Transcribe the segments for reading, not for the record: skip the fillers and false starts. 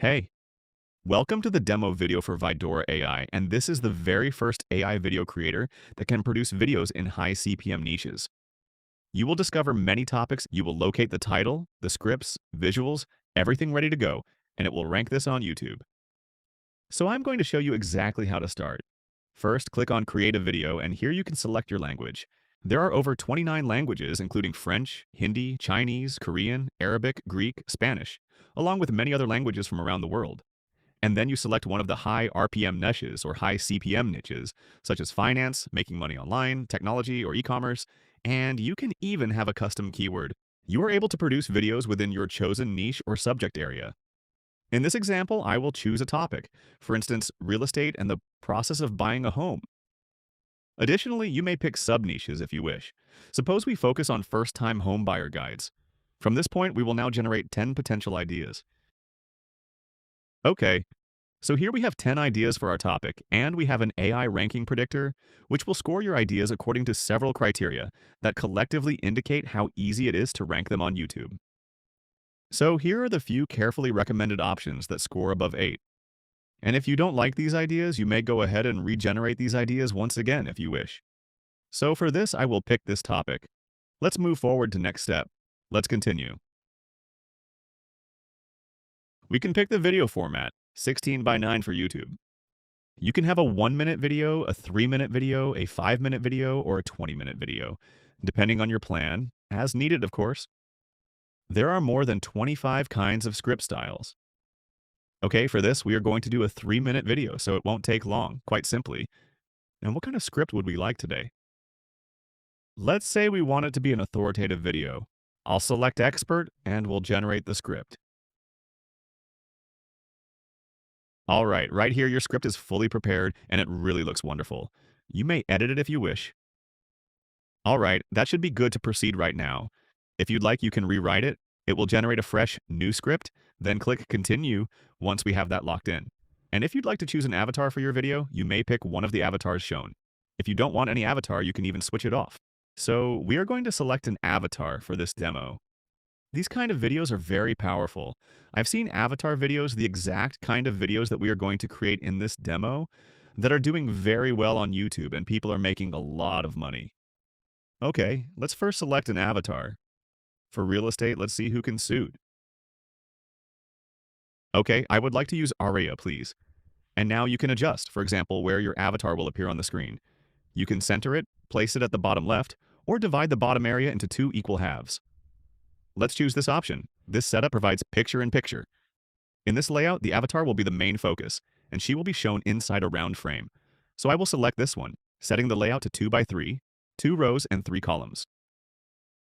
Hey, welcome to the demo video for Vydora AI, and this is the very first AI video creator that can produce videos in high CPM niches. You will discover many topics, you will locate the title, the scripts, visuals, everything ready to go, and it will rank this on YouTube. So I'm going to show you exactly how to start. First, click on Create a Video, and here you can select your language. There are over 29 languages, including French, Hindi, Chinese, Korean, Arabic, Greek, Spanish, along with many other languages from around the world. And then you select one of the high RPM niches or high CPM niches, such as finance, making money online, technology, or e-commerce, and you can even have a custom keyword. You are able to produce videos within your chosen niche or subject area. In this example, I will choose a topic, for instance, real estate and the process of buying a home. Additionally, you may pick sub-niches if you wish. Suppose we focus on first-time home buyer guides. From this point, we will now generate 10 potential ideas. Okay, so here we have 10 ideas for our topic, and we have an AI ranking predictor, which will score your ideas according to several criteria that collectively indicate how easy it is to rank them on YouTube. So here are the few carefully recommended options that score above 8. And if you don't like these ideas, you may go ahead and regenerate these ideas once again if you wish. So for this, I will pick this topic. Let's move forward to next step. Let's continue. We can pick the video format, 16 by 9 for YouTube. You can have a 1-minute video, a 3-minute video, a 5-minute video, or a 20-minute video, depending on your plan, as needed, of course. There are more than 25 kinds of script styles. Okay, for this, we are going to do a 3-minute video, so it won't take long, quite simply. And what kind of script would we like today? Let's say we want it to be an authoritative video. I'll select Expert, and we'll generate the script. All right here your script is fully prepared and it really looks wonderful. You may edit it if you wish. All right, that should be good to proceed right now. If you'd like, you can rewrite it. It will generate a fresh new script, then click Continue once we have that locked in. And if you'd like to choose an avatar for your video, you may pick one of the avatars shown. If you don't want any avatar, you can even switch it off. So we are going to select an avatar for this demo. These kind of videos are very powerful. I've seen avatar videos, the exact kind of videos that we are going to create in this demo, that are doing very well on YouTube and people are making a lot of money. Okay, let's first select an avatar. For real estate, let's see who can suit. Okay, I would like to use Aria, please. And now you can adjust, for example, where your avatar will appear on the screen. You can center it, place it at the bottom left, or divide the bottom area into 2 equal halves. Let's choose this option. This setup provides picture-in-picture. In this layout, the avatar will be the main focus, and she will be shown inside a round frame. So I will select this one, setting the layout to 2 by 3, 2 rows and 3 columns.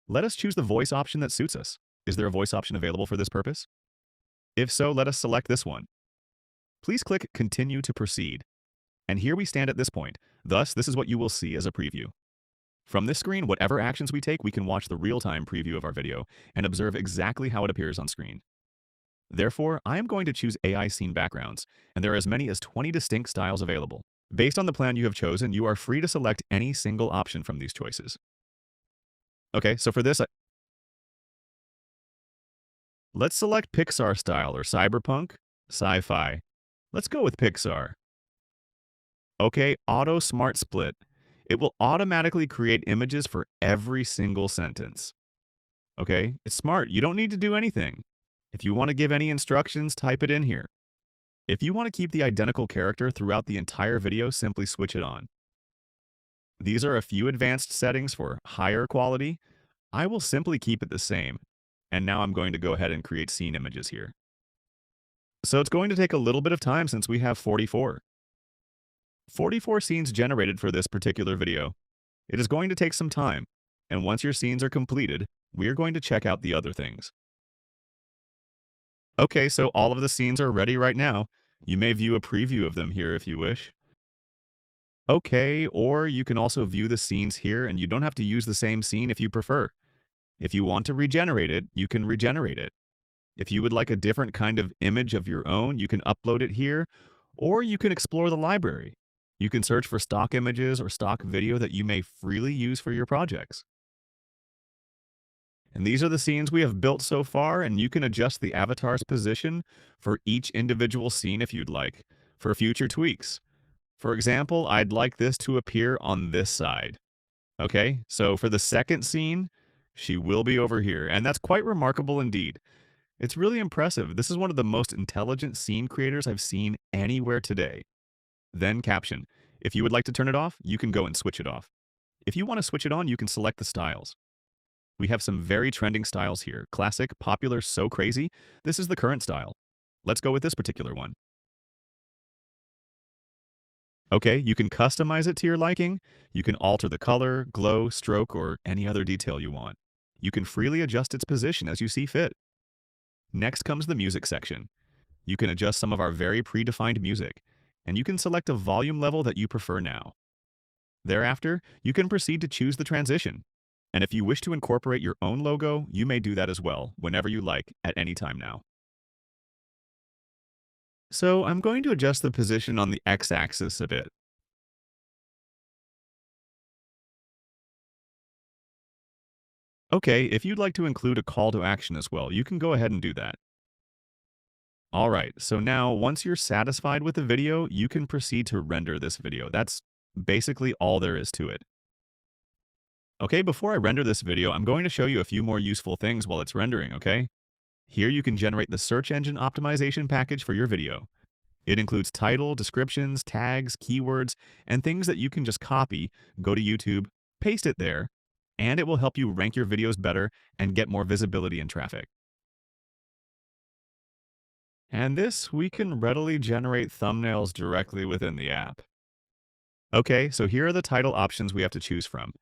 Let us choose the voice option that suits us. Is there a voice option available for this purpose? If so, let us select this one. Please click Continue to proceed. And here we stand at this point. Thus, this is what you will see as a preview. From this screen, whatever actions we take, we can watch the real-time preview of our video and observe exactly how it appears on screen. Therefore, I am going to choose AI scene backgrounds, and there are as many as 20 distinct styles available. Based on the plan you have chosen, you are free to select any single option from these choices. Okay, so for this, let's select Pixar style or cyberpunk, sci-fi. Let's go with Pixar. Okay, Auto Smart Split. It will automatically create images for every single sentence. Okay, it's smart. You don't need to do anything. If you want to give any instructions, type it in here. If you want to keep the identical character throughout the entire video, simply switch it on. These are a few advanced settings for higher quality. I will simply keep it the same. And now I'm going to go ahead and create scene images here. So it's going to take a little bit of time since we have 44. 44 scenes generated for this particular video. It is going to take some time, and once your scenes are completed, we are going to check out the other things. Okay, so all of the scenes are ready right now. You may view a preview of them here if you wish. Okay, or you can also view the scenes here, and you don't have to use the same scene if you prefer. If you want to regenerate it, you can regenerate it. If you would like a different kind of image of your own, you can upload it here, or you can explore the library. You can search for stock images or stock video that you may freely use for your projects. And these are the scenes we have built so far, and you can adjust the avatar's position for each individual scene if you'd like, for future tweaks. For example, I'd like this to appear on this side. Okay, so for the second scene, she will be over here, and that's quite remarkable indeed. It's really impressive. This is one of the most intelligent scene creators I've seen anywhere today. Then caption. If you would like to turn it off, you can go and switch it off. If you want to switch it on, you can select the styles. We have some very trending styles here. Classic, popular, so crazy. This is the current style. Let's go with this particular one. Okay, you can customize it to your liking. You can alter the color, glow, stroke, or any other detail you want. You can freely adjust its position as you see fit. Next comes the music section. You can adjust some of our very predefined music, and you can select a volume level that you prefer now. Thereafter, you can proceed to choose the transition. And if you wish to incorporate your own logo, you may do that as well, whenever you like, at any time now. So I'm going to adjust the position on the x-axis a bit. Okay, if you'd like to include a call to action as well, you can go ahead and do that. Alright, so now once you're satisfied with the video, you can proceed to render this video. That's basically all there is to it. Okay, before I render this video, I'm going to show you a few more useful things while it's rendering, okay? Here you can generate the search engine optimization package for your video. It includes title, descriptions, tags, keywords, and things that you can just copy, go to YouTube, paste it there, and it will help you rank your videos better and get more visibility and traffic. And this, we can readily generate thumbnails directly within the app. Okay, so here are the title options we have to choose from.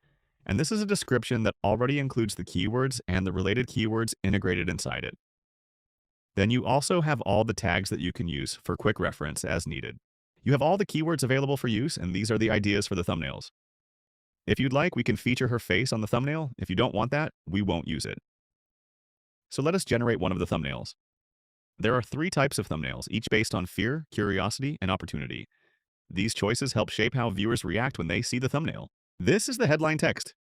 And this is a description that already includes the keywords and the related keywords integrated inside it. Then you also have all the tags that you can use for quick reference as needed. You have all the keywords available for use, and these are the ideas for the thumbnails. If you'd like, we can feature her face on the thumbnail. If you don't want that, we won't use it. So let us generate one of the thumbnails. There are 3 types of thumbnails, each based on fear, curiosity, and opportunity. These choices help shape how viewers react when they see the thumbnail. This is the headline text.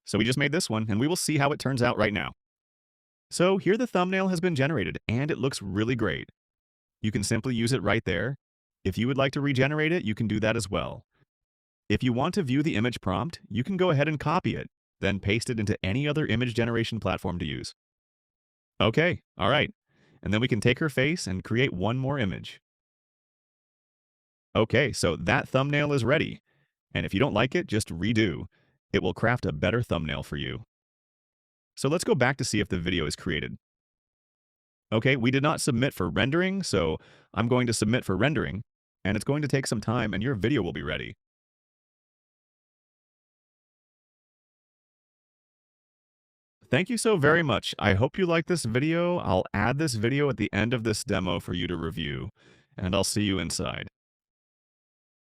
So we just made this one, and we will see how it turns out right now. So here the thumbnail has been generated, and it looks really great. You can simply use it right there. If you would like to regenerate it, you can do that as well. If you want to view the image prompt, you can go ahead and copy it, then paste it into any other image generation platform to use. Okay, all right. And then we can take her face and create one more image. Okay, so that thumbnail is ready. And if you don't like it, just redo. It will craft a better thumbnail for you. So let's go back to see if the video is created. Okay, we did not submit for rendering, so I'm going to submit for rendering, and it's going to take some time and your video will be ready. Thank you so very much. I hope you like this video. I'll add this video at the end of this demo for you to review, and I'll see you inside.